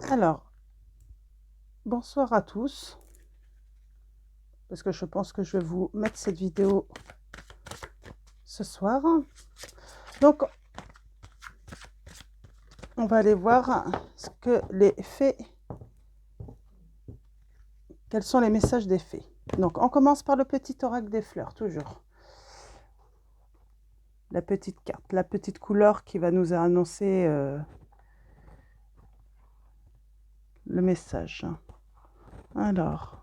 Alors, bonsoir à tous, parce que je pense que je vais vous mettre cette vidéo ce soir. Donc, on va aller voir ce que les fées, quels sont les messages des fées. Donc, on commence par le petit oracle des fleurs, toujours. La petite carte, la petite couleur qui va nous annoncer le message. Alors,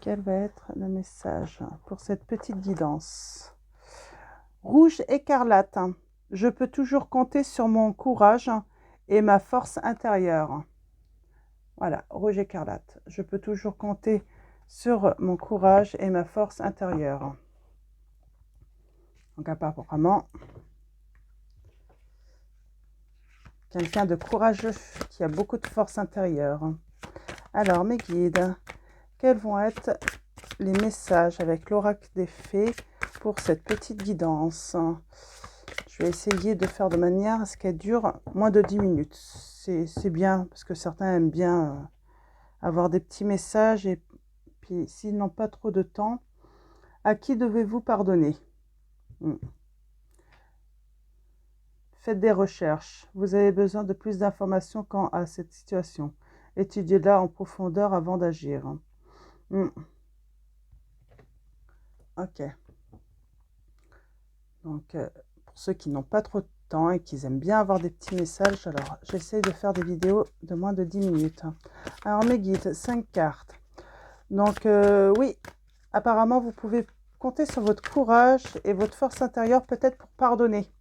quel va être le message pour cette petite guidance? Rouge écarlate. Je peux toujours compter sur mon courage et ma force intérieure. Voilà, rouge écarlate. Je peux toujours compter sur mon courage et ma force intérieure. Donc apparemment, quelqu'un de courageux qui a beaucoup de force intérieure. Alors, mes guides, quels vont être les messages avec l'oracle des fées pour cette petite guidance? Je vais essayer de faire de manière à ce qu'elle dure moins de 10 minutes. C'est bien, parce que certains aiment bien avoir des petits messages. Et puis, s'ils n'ont pas trop de temps, à qui devez-vous pardonner? Faites des recherches. Vous avez besoin de plus d'informations quant à cette situation. Étudiez-la en profondeur avant d'agir. Ok. Donc, pour ceux qui n'ont pas trop de temps et qui aiment bien avoir des petits messages, alors j'essaie de faire des vidéos de moins de 10 minutes. Alors, mes guides, 5 cartes. Donc, oui, apparemment, vous pouvez compter sur votre courage et votre force intérieure, peut-être pour pardonner,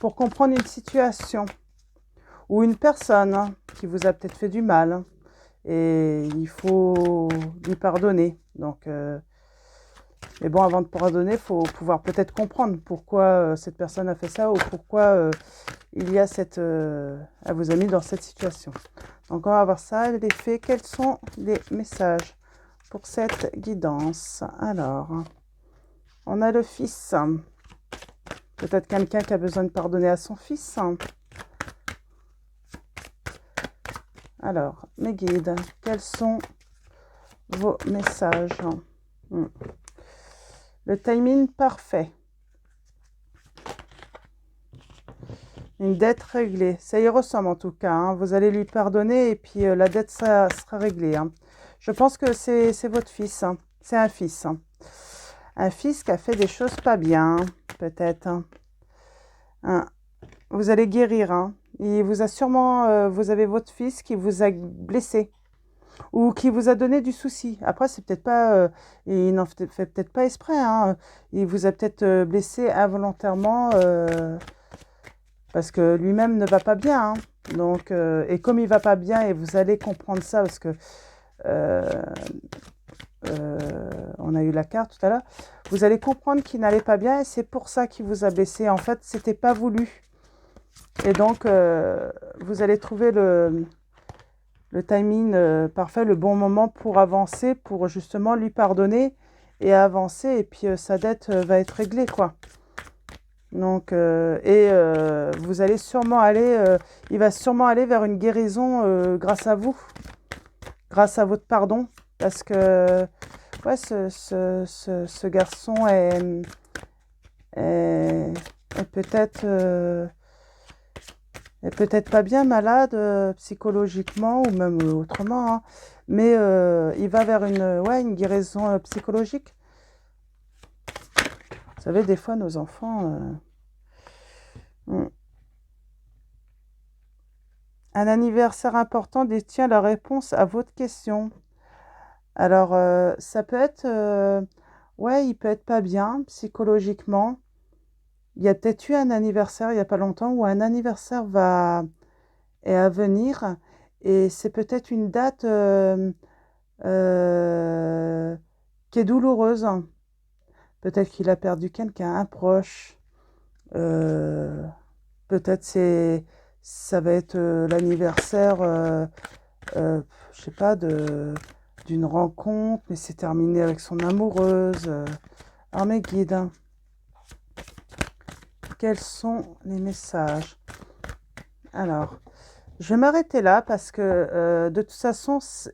pour comprendre une situation ou une personne qui vous a peut-être fait du mal et il faut lui pardonner. Donc, mais bon, avant de pardonner, il faut pouvoir peut-être comprendre pourquoi cette personne a fait ça ou pourquoi il y a cette... elle vous a mis dans cette situation. Donc, on va voir ça, les faits. Quels sont les messages pour cette guidance? Alors, on a le fils. Peut-être quelqu'un qui a besoin de pardonner à son fils. Alors, mes guides, quels sont vos messages? Le timing parfait. Une dette réglée. Ça y ressemble en tout cas. Hein. Vous allez lui pardonner et puis la dette sera réglée. Hein. Je pense que c'est votre fils. Hein. C'est un fils. Hein. Un fils qui a fait des choses pas bien, peut-être. Hein. Vous allez guérir. Hein. Il vous a sûrement... vous avez votre fils qui vous a blessé. Ou qui vous a donné du souci. Après, c'est peut-être pas... il n'en fait peut-être pas exprès. Hein. Il vous a peut-être blessé involontairement... parce que lui-même ne va pas bien. Hein. Donc, et comme il va pas bien, et vous allez comprendre ça, parce que on a eu la carte tout à l'heure, vous allez comprendre qu'il n'allait pas bien, et c'est pour ça qu'il vous a blessé. En fait, c'était pas voulu. Et donc, vous allez trouver le timing parfait, le bon moment pour avancer, pour justement lui pardonner et avancer, et puis sa dette va être réglée, quoi. Donc, vous allez sûrement aller, il va sûrement aller vers une guérison grâce à vous, grâce à votre pardon, parce que ouais, ce garçon est peut-être pas bien malade psychologiquement ou même autrement, hein, mais il va vers une guérison psychologique. Vous savez, des fois, nos enfants... Un anniversaire important détient la réponse à votre question. Alors, ça peut être... ouais, il peut être pas bien psychologiquement. Il y a peut-être eu un anniversaire il n'y a pas longtemps où un anniversaire est à venir. Et c'est peut-être une date qui est douloureuse. Peut-être qu'il a perdu quelqu'un, un proche. Peut-être ça va être l'anniversaire, je sais pas, d'une rencontre, mais c'est terminé avec son amoureuse. Alors mes guides, hein, quels sont les messages? Alors, Je vais m'arrêter là parce que de toute façon, si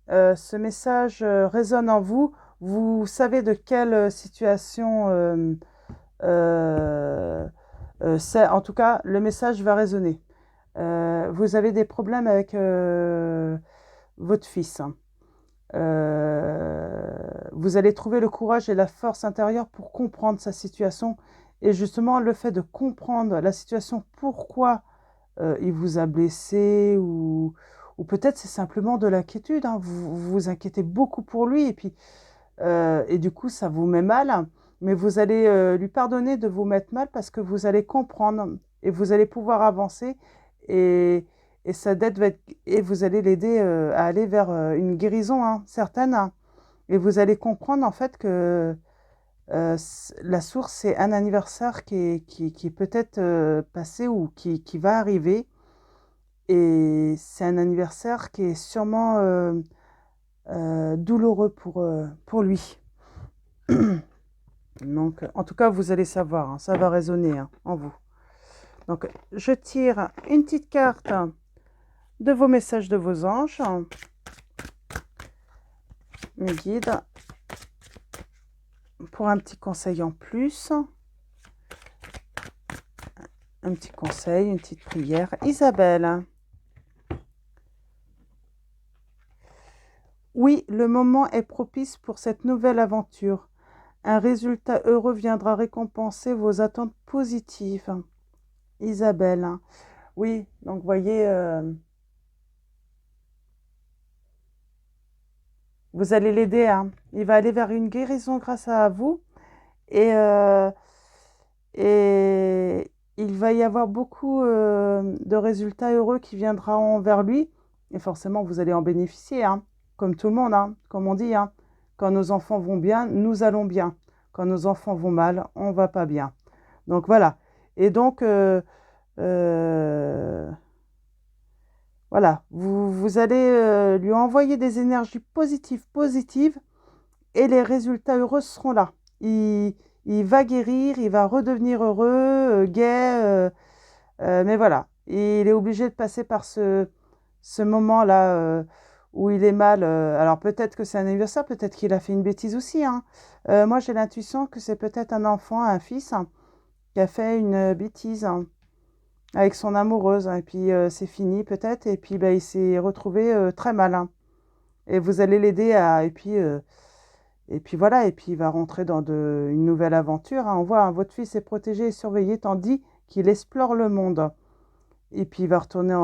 ce message résonne en vous, vous savez de quelle situation c'est. En tout cas, le message va résonner. Vous avez des problèmes avec votre fils. Vous allez trouver le courage et la force intérieure pour comprendre sa situation. Et justement, le fait de comprendre la situation, pourquoi il vous a blessé, ou peut-être c'est simplement de l'inquiétude. Hein. Vous vous inquiétez beaucoup pour lui, et du coup, ça vous met mal. Mais vous allez lui pardonner de vous mettre mal parce que vous allez comprendre et vous allez pouvoir avancer. Et, et sa dette va être, et vous allez l'aider à aller vers une guérison hein, certaine. Hein. Et vous allez comprendre en fait que la source, c'est un anniversaire qui est peut-être passé ou qui va arriver. Et c'est un anniversaire qui est sûrement douloureux pour lui. Donc, en tout cas, vous allez savoir, hein, ça va résonner hein, en vous. Donc, je tire une petite carte de vos messages de vos anges, mes guides, pour un petit conseil en plus. Un petit conseil, une petite prière. Isabelle. Oui, le moment est propice pour cette nouvelle aventure. Un résultat heureux viendra récompenser vos attentes positives. Isabelle. Oui, donc voyez, vous allez l'aider. Hein. Il va aller vers une guérison grâce à vous. Et il va y avoir beaucoup de résultats heureux qui viendront vers lui. Et forcément, vous allez en bénéficier, hein, comme tout le monde, hein, comme on dit. Hein. Quand nos enfants vont bien, nous allons bien. Quand nos enfants vont mal, on ne va pas bien. Donc voilà. Et donc, voilà, vous allez lui envoyer des énergies positives, et les résultats heureux seront là. Il va guérir, il va redevenir heureux, gai, mais voilà. Et il est obligé de passer par ce moment-là où il est mal. Alors peut-être que c'est un anniversaire, peut-être qu'il a fait une bêtise aussi. Hein. Moi, j'ai l'intuition que c'est peut-être un enfant, un fils, hein, qui a fait une bêtise. Hein, avec son amoureuse. Hein, et puis c'est fini peut-être. Et puis bah, il s'est retrouvé très mal. Hein. Et vous allez l'aider à... Et puis voilà, et puis il va rentrer dans une nouvelle aventure. Hein. On voit, hein, votre fils est protégé et surveillé tandis qu'il explore le monde. Et puis il va retourner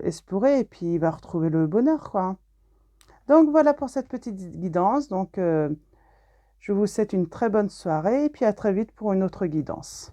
explorer et puis il va retrouver le bonheur, quoi. Hein. Donc voilà pour cette petite guidance. Donc je vous souhaite une très bonne soirée et puis à très vite pour une autre guidance.